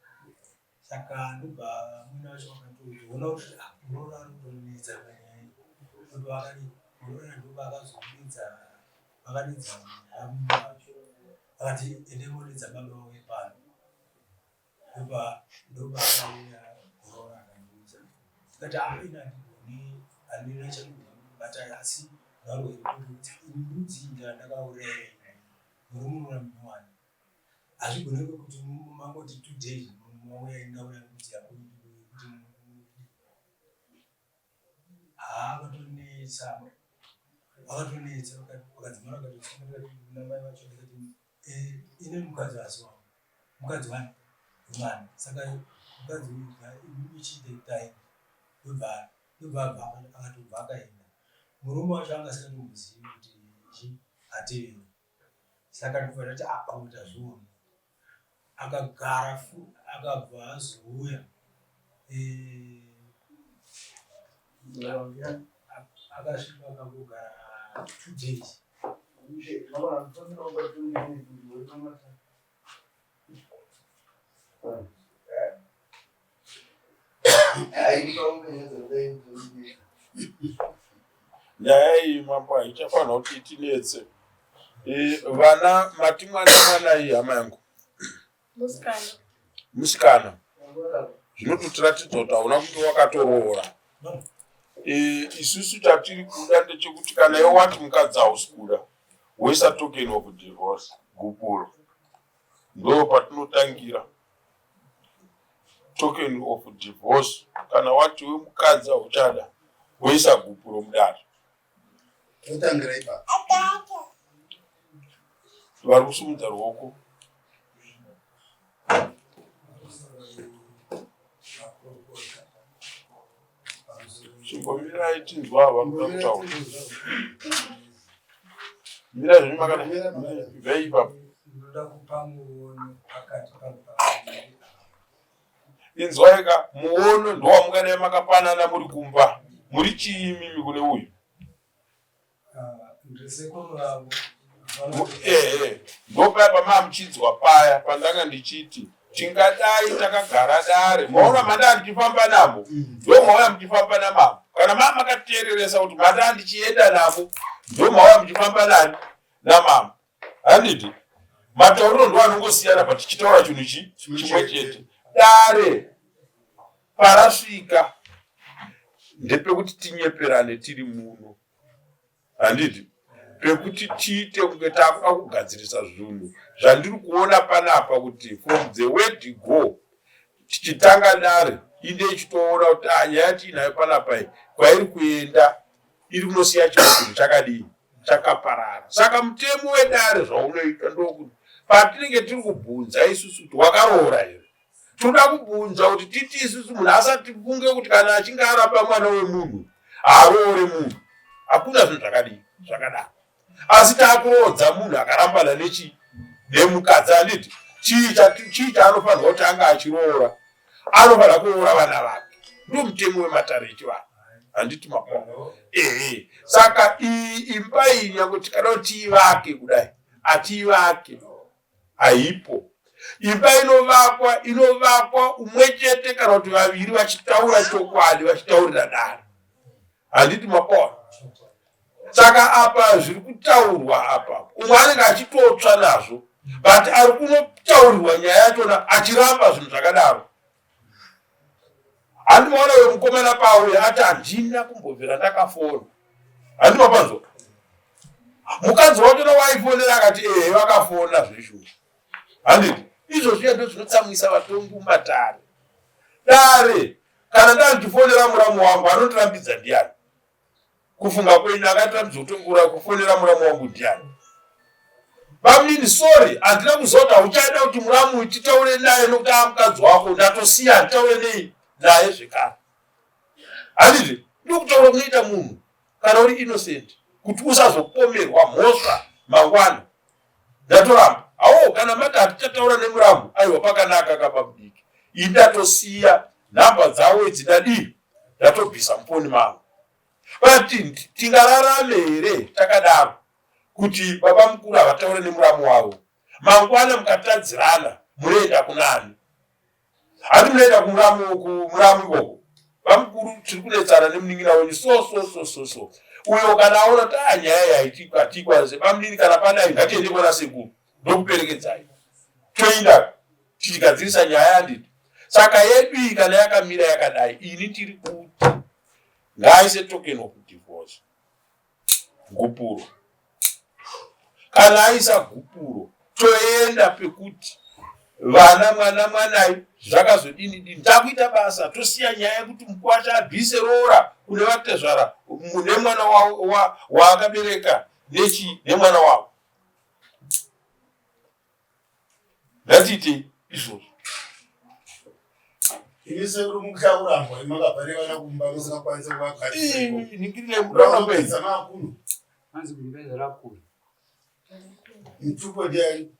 saka ndobva mwena wacho vakatoona kuti muroora ari kutonetsa panyaya ndobva vakati murume ndoba akazobidza vakadidza hama akati ende monedza baba wawe pano ndoba akauya gorora akandiudza akati aina ndigoni handina chakubata asi ndudzi ndandakauraya murume unamuwana hazvigoneke kuti mangoti 2 days mauya indauya kuti yakudi akatonetsa vakadzimana vakatoamai vacho ndikati ine mukadzi wasi wangu mukadzi wani mwana saka mukadzi ichidetaini ndobva akatobva akaenda murume wacho anga asingatomuzivi kuti ichi hateveni saka ndofanira kuti akauta zvioni akagara akabva azouya akasvika akangogara 2 days nyaya iyi mambo haichafanira kuti itinetse. Vana matimwana iyi hama yangu musikana zvinototiratidza kuti hauna kuti wakatoroora. Isusu chatiri kuda ndechekuti kana iwe wati mukadzi hausi kuda woisa token of divorce gupuro, ndo patinotangira token of divorce. Kana wati we mukadzi hauchada woisa gupuro mudare. Totangira ipa vari kusumudza ruoko. Chimbomirai tinzwa vari kuda kutaura. Mira zvino makada bvei ipapo. Inzwaika muono ndowamungadai makapanana muri kumba. Muri chiimi kune uyu? Ndopaya pamava muchinzwa paya pandanga ndichiti tingadai takagara dare maona manda ndichifamba navo ndo mauya muchifamba namavo. Kana mama makateereresa kuti manda ndichienda navo ndo mauya muchifamba nani namama. Handiti matauriro ndo anongosiyana patichitaura chinhu chimwe chete. Dare parasvika ndepekuti tinyeperane tiri muno. Handiti pekuti tiite kunge takuda kugadzirisa zvinhu zvandiri kuona panapa kuti from the word go tichitanga dare inde ichitoona kuti nyaya tiinayo panapa iyi kwairi kuenda iri kunosiya chinhu chakadii chakaparara. Saka mutemo wedare zvaunoita ndokuti patinenge tiri kubvunza isusu kuti wakaroora here, toda kubvunza kuti titi isusu munhu asati tifunge kuti kana achinge arapa mwana wemunhu haroore munhu. Hakuna zvinhu zvakadii zvakadaro. Asi takurodza munhu akarambana nemukadzi. Handiti chii chaanofanirwa kuti anga achiroora? Anofanira kuroora vana vake. Ndo mutemo wematare echivanhu. Handiti makwao. Saka imba iyi nyange kana kuti ivake kudai atiivake haipo. Imba inovakwa umwe chete kana kuti vaviri vachitaura chokwadi vachitaurira dare. Handiti makwao. Saka apa zviri kutaurwa apa umwe anenge achitotsva nazvo but ari kunotaurirwa nyaya yachona achiramba zvinhu zvakadaro. Handimaona wemukomana pauya ati handina kumbobvira ndakafona. Handimapanzwa mukadzi wachona waifonera akati vakafona zveshuwa. Handiti izvozviya ndo zvinotsamwisa vatongi mumatare. Dare kana ndandifonera muramu wangu anondirambidza ndiani? Kufunga kwenyu akatamidza kutongora kufonera muramu wangu ndiani? Bamini sorry handina kuzota uchada kuti muramu titaure naye nokuti mukadzi wako ndatosiya handitaure naye zvekare. Handiti ndokutaura kunoita munhu kana uri innocent kuti usazopomerwa mhosva mangwana. Ndatoramba kana mati hatichataura nemuramu aiwa pakanaka kababudiki indatosiya nhamba dzawo dzidadii ndatobvisa muponi mangu. Bati tingararame here takadaro kuti baba mukuru havataure nemuramu wavo mangwana mukatadzirana munoenda kunani? Hati munoenda kumuramu ikoko baba mukuru tiri kunetsana nemunin'ina wenyu so uyo kana aona kuti nyaya yaitikwatikwa sebamdini kana padai ngatiende kuna sekuru ndokuperekedzai toenda tichigadzirisa nyaya handiti. Saka yedu iyi kana yakamira yakadai, ini tiri kuti ngaise token of divorce gupuro. Kana aisa gupuro toenda pekuti vana mwanai zvakazodini takuita basa tosiya nyaya yekuti mukwasha abvise roora kune vatezvara nemwana waakabereka nemwana wavo. Ngatite izvozvo. Inise uri mukaurangwa imakabarevana kumba musingakwanisa kuvagadzira. Ningirire mudana kwedza makuru. Hanzi kumbeza rakuru. Mtupo ndiani?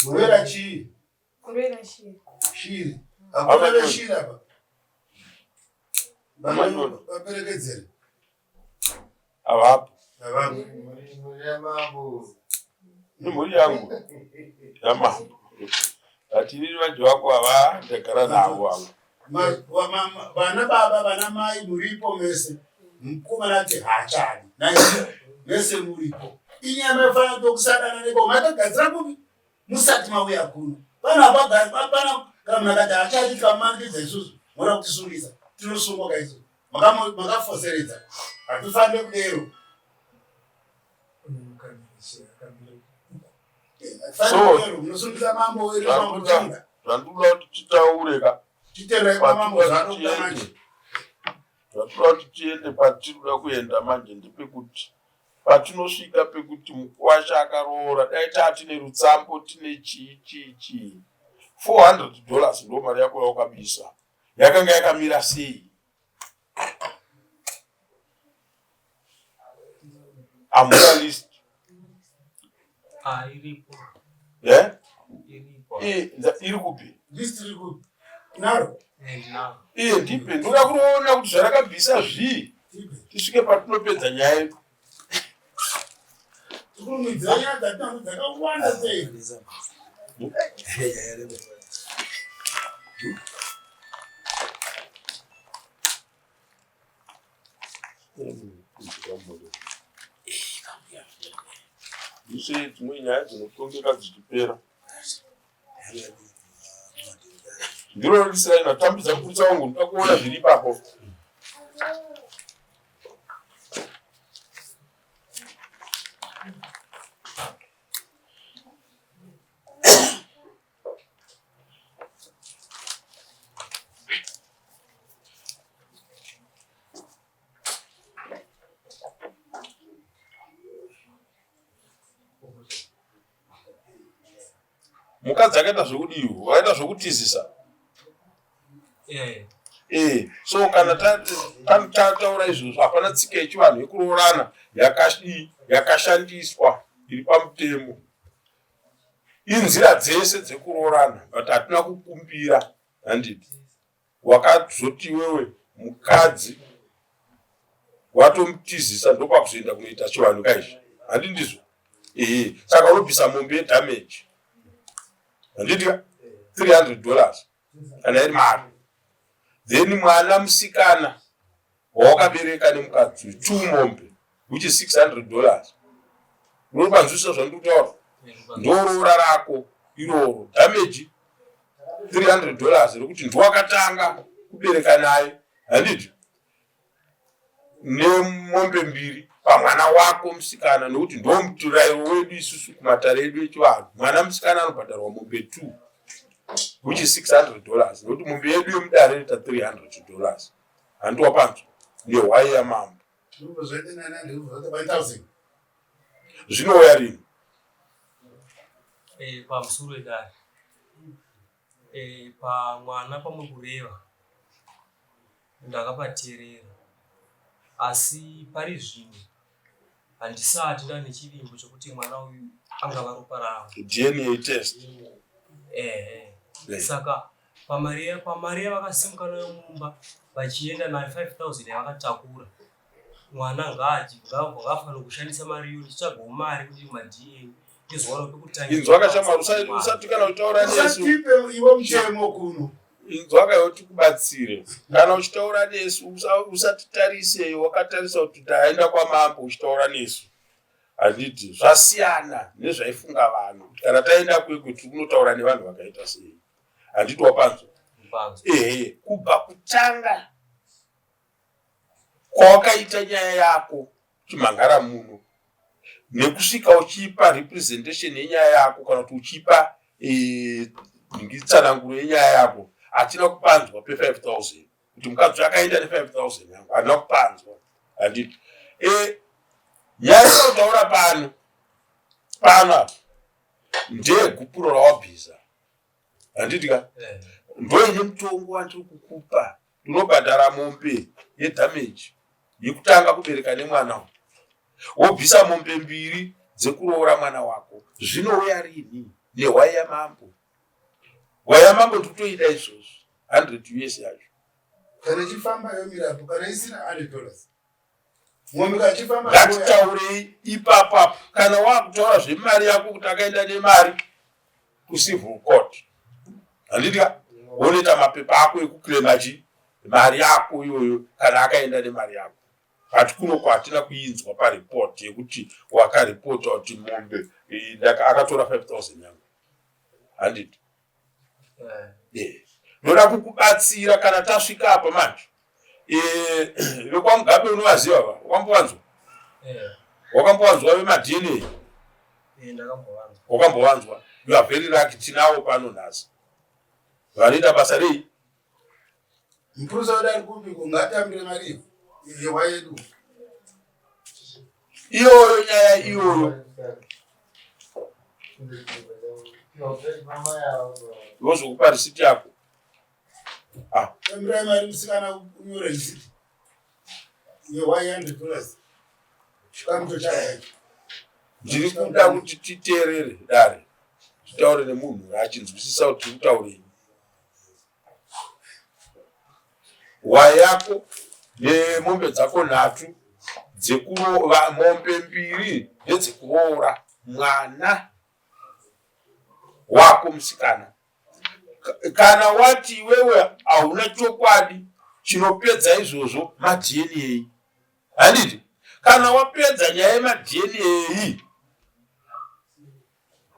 Kurera chii? Kurera shiri. Shiri. Hakuna shiri hapa. Vaperekedzere. Avapo. Avapo. Ni mhuri yangu. Yamambo. Atiri vantu vako ava ndagara navo avo. Vana baba vana mai muripo mese. Mukomana ati hachani. Mese muripo. Inyama yafana tokusadana nebo makagadzira kupi musati mauya kuno. Pana kama nakati hachati kamangidza isusu. Mora kutisungisa. Tinosungoka isu. Makafoseredza. Hatifanire kudero. So, munosungisa mambo wedu zvandula kuti titaureka. Titerere mambo zvaroda manje. Zvandula kuti tiende patinoda kuenda manje ndepekuti patinosvika pekuti mukwasha akaroora dai tatine rutsambo tine chii $400 ndo mari yako yaukabisa yakanga yakamira sei. Amuna list iripo. Iripo. Iri kupi? List iri kupi? Naro? Ndipe ndoda kuona kuti zvarakabvisa zvii tisvike patinopedza nyaya yedu. Tukumidzanya dzakawanda sei. Ndise dzimwe nyaya dzinotongeka dzichipera. Ndiro risira inatambidza kuputsa wangu ndoda kuona zviri ipapo. Mukadzi akaita zvekudiwa, wakaita zvekutizisa. So kana tataura izvozvo hapana tsika yechivanhu yekuroorana yakashandiswa iri pamutemo. Inzira dzese dzekuroorana but hatina kukumbira handiti. Wakazoti wewe mukadzi watomutizisa ndopakuzoenda kunoita chivanhu kaizvi. Handi ndizvo? Saka unobvisa mombe yedamage. Handiti $300 kana iri mari. Then mwana musikana wawakabereka nemukadzi 2 mombe which is $600. Unopanzwisa zvandikutaura? Ndoroora rako iroro. Damage $300 rekuti ndiwakatanga kubereka naye. Handiti? Nemombe 2 pamwana wako musikana nokuti ndo mutirairo wedu isusu kumatare edu echivanhu. Mwana musikana anobhadharwa mombe 2 which is $600 nokuti mombe yedu yomudare ita $300. Handiwa panzwa nehwai yamambo. Zvinouya rini? Pamusoro edare. Pamwana pamukureva ndakapateerera asi pari zvino handisati ndane chivimbo chokuti mwana uyu angava ropa rangu. DNA test. Saka pamari yavakasimuka nayo mumba vachienda nayo 5,000 yavakatakura, mwana ngaafanira kushandisa mari iyo ndichitsvagawo mari kuti madhiye ndizowana pekutangira. Inzwa kashama usati kana utaura nesu. Usatipe iwe mutemo kuno. inzwaka yoti kubatsire kana uchitaura nesu usatitarise wakatarisa kuti taenda kwamambo uchitaura nesu handiti zvasiyana nezvaifunga vanhu kuti kana taenda kwekwetu kunotaura nevanhu vakaita sei handiti wapanzwa kubva kutanga kwawakaita nyaya yako chimhangara muno nekusvika uchipa representation yenyaya yako kana kuti uchipa tsananguro yenyaya yako hatina kupanzwa pe5,000 kuti mukadzi akaenda ne5,000 yangu hatina kupanzwa handiti nyaya inotaura pano ndegupuro rawabhiza handiti ka ndoine mutongo wandiri kukupa unobhadhara mombe yedhameji yekutanga kubereka nemwana wobvisa mombe 2 dzekuroora mwana wako zvinouya rini nehwaya mambo hwaya mambo ndikutoida izvozvo 100 US yacho kana chifamba yomirapo kana isina $100 mwombe kachifamba ngatitaurei ipapo kana wakutaura zvemari yako kuti akaenda nemari kucivil court handitika woneta mapepa ako ekuklema mari yako iyoyo kana akaenda nemari yako hati kuno kwatina kuinzwa pareport yekuti wakaripota kuti mombe akatora 5,000 yangu handiti ndoda kukubatsira kana tasvika apa manje vekwamugabe unovaziva va wakambowanzwa vemadna wakambovanzwa you are very lucky tinavo pano nhasi vanoita basa rei mpurusa udari kupi kungatambire mari yewa yedu iyoyo nyaya iyoyo vozokupa risiti yako tambira mari musikana unyore risiti yewa $100 chikamuto chaya ndiri kuda kuti titeerere dare titaure nemunhu achinzwisisa kuti utaurei hwaya yako nemombe dzako 3 dzekuroora mombe 2 ndedzekuroora mwana wako musikana kana wati iwewe hauna chokwadi chinopedza izvozvo madna handiti kana wapedza nyaya yemadna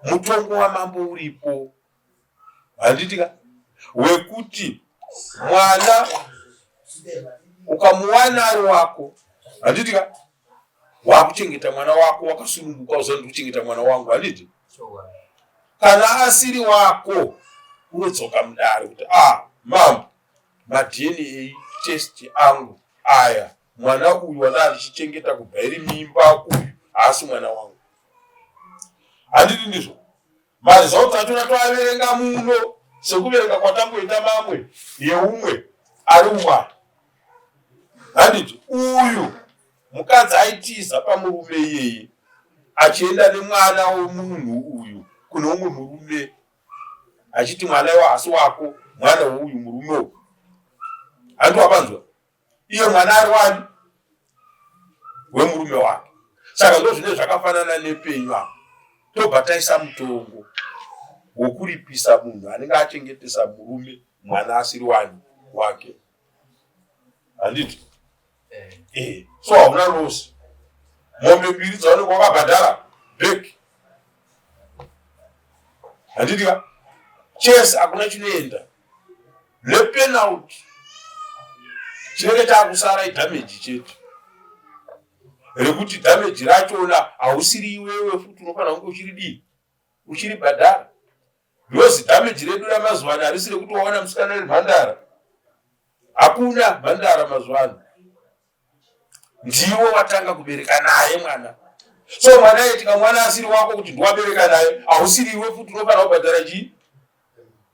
mutongo wamambo uripo handitika wekuti mwana ukamuwana ari wako handitika wakuchengeta mwana wako wakasununguka uzandi kuchengeta mwana wangu handiti kana asiri wako unodzoka mudare kuti mambo madna test angu aya mwana uyu wanda ndichichengeta kubva iri mimba uyu haasi mwana wangu handiti ndizvo marizauti atona toaverenga muno sekuverenga kwatamboita mamwe yeumwe ari umwana handiti uyu mukadzi aitiza pamurume iyeye achienda nemwana wemunhu uyu kune umwe murume achiti mwana iwo hasi wako mwana weuyu murume uyu handi wapanzwa iye mwana ari wani wemurume wake saka ndo zvine zvakafanana nepenyu apa tobva taisa mutongo wokuripisa munhu anenge achengetesa murume mwana asiri wani wake handiti so hauna losi mombe 2 dzaunenge wakabhadhara bheki handitika chese hakuna chinoenda nepenalty chinenge chakusara idhameji chete rekuti dhameji rachona hausiri iwewe futi unofanira kunge uchiridii uchiribhadhara ndozi dhameji redu ramazuva ano harisiri kuti waona musikana remhandara hakuna mhandara mazuva ano ndiwo watanga kubereka naye mwana so mwana yetika mwana asiri wako kuti ndiwabereka naye hausiri iwe futi unofanira kubhadhara chii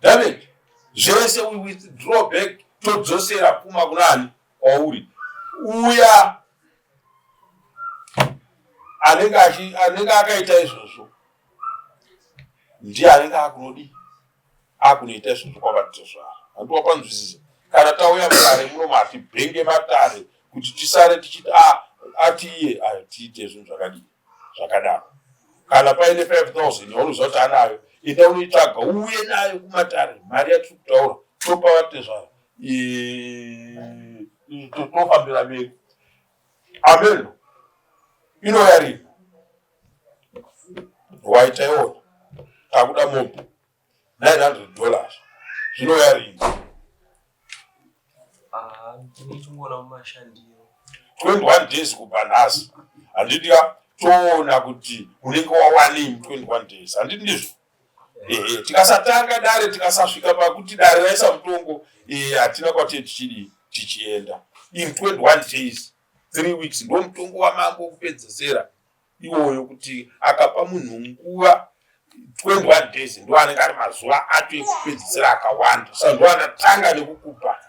dhameji zvese we withdraw back todzosera pfuma kunani kwauri uya anenge akaita izvozvo ndiye anenge akunodi akunoita izvozvo kwavatito zvaro handiwapanzwisisa kana tauya mutare munomu hatibhenge matare kuti tisare tichiti ati iye tiite zvinhu zvakadii zvakadaro kana paine 5,000 yaunoziva kuti anayo enda unoitsvaga uye nayo kumatare mari yatiri kutaura topa vatezvara tofambira mberi ameno inoyari waitaiona takuda mopo $900 zvinoyari ndichingona mumashandiro 21 days kubva nhasi handiti toona kuti unenge wawanei 21 days handiti ndizvo tikasatanga dare tikasasvika pakuti dare raisa mutongo hatina kwati tichienda in 21 days 3 weeks ndo mutongo wamambo kupedzesera iwoyo kuti akapa munhu nguva 21 days ndo anenge ari mazuva ato ekupedzesera akawanda saka ndo anatanga nekukupa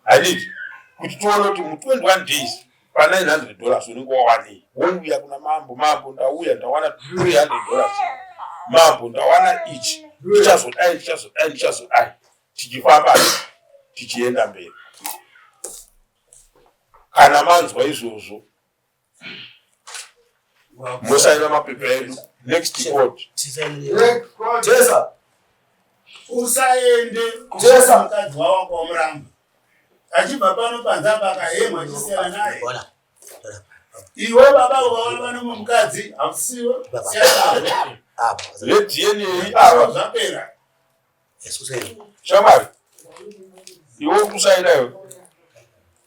handiti kuti toona kuti mu21 days pa$900 unenge wawanei wouya kuna mambo ndauya ndawana $300 mambo ndawana ichi ndichazodai tichifamba tichienda mberi kana manzwa izvozvo musaina mapepa edu next court Jesa usaende Jesa mukadzi wawo kwa muramba achibva pano panzamba akahemwa achisiyana naye iwe baba ukaona nomwe mukadzi hausiwe DNA ava zvapera shamari iwe kusainayo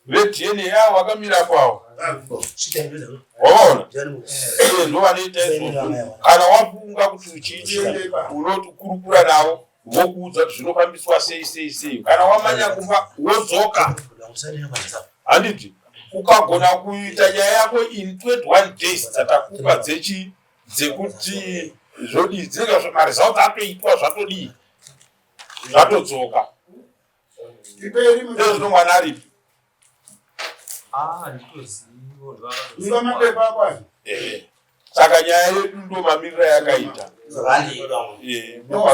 DNA avo vakamira kwavo waona ndo vanoita izvozvo kana wafunga kuti uchichi unoti kurukura navo vokuudza kuti zvinofambiswa sei kana wamanya kumba wodzoka handiti ukagona kuita nyaya yako in 21 days dzatakupa dzekuti zvodii dzinenge maresults atoitwa zvatodii zvatodzoka ndizvo mwana aripi iva mapepa akwazi saka nyaya yedu ndo mamiriro yakaita